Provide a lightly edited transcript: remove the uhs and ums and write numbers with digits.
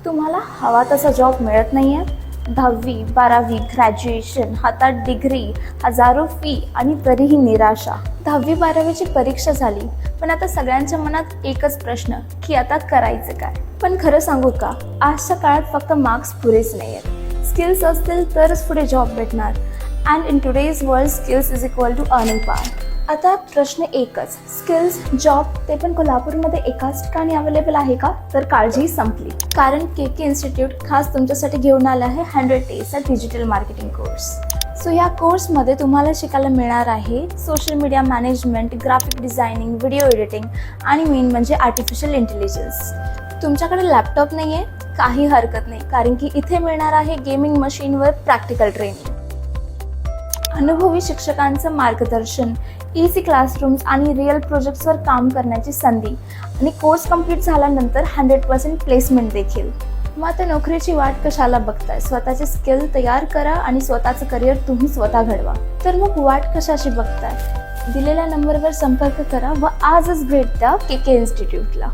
तुम्हाला हवा तसा जॉब मिळत नाहीये? 10वी 12वी ग्रॅज्युएशन, हातात डिग्री, हजारो फी आणि तरीही निराशा. 10वी 12वीची परीक्षा झाली, पण आता सगळ्यांच्या मनात एकच प्रश्न की आता करायचं काय. पण खरं सांगू का, आजच्या काळात फक्त मार्क्स पुरेच नाही आहेत. स्किल्स असतील तरच पुढे जॉब भेटणार. And in today's world skills is equal to earning power. आता प्रश्न एकच, स्किल्स जॉब ते पण कोल्हापूरमध्ये एकाच ठिकाणी अवेलेबल आहे का? तर काळजी संपली. कारण KK इन्स्टिट्यूट खास तुमच्यासाठी घेऊन आलं आहे 100 डेजचा डिजिटल मार्केटिंग कोर्स. सो या कोर्समध्ये तुम्हाला शिकायला मिळणार आहे social media management, graphic designing, video editing आणि मेन म्हणजे आर्टिफिशियल इंटेलिजन्स. तुमच्याकडे लॅपटॉप नाही आहे? काही हरकत नाही, कारण की इथे मिळणार आहे गेमिंग मशीनवर प्रॅक्टिकल ट्रेनिंग, अनुभवी शिक्षकांचं मार्गदर्शन, इझी क्लासरूम्स आणि रिअल प्रोजेक्ट्सवर काम करण्याची संधी आणि कोर्स कंप्लीट झाल्यानंतर 100% प्लेसमेंट देखील. मग आता नोकरीची वाट कशाला बघताय? स्वतःचे स्किल तयार करा आणि स्वतःचं करिअर तुम्ही स्वतः घडवा. तर मग वाट कशाची बघताय? दिलेल्या नंबरवर संपर्क करा व आजच भेट द्या KK इन्स्टिट्यूटला.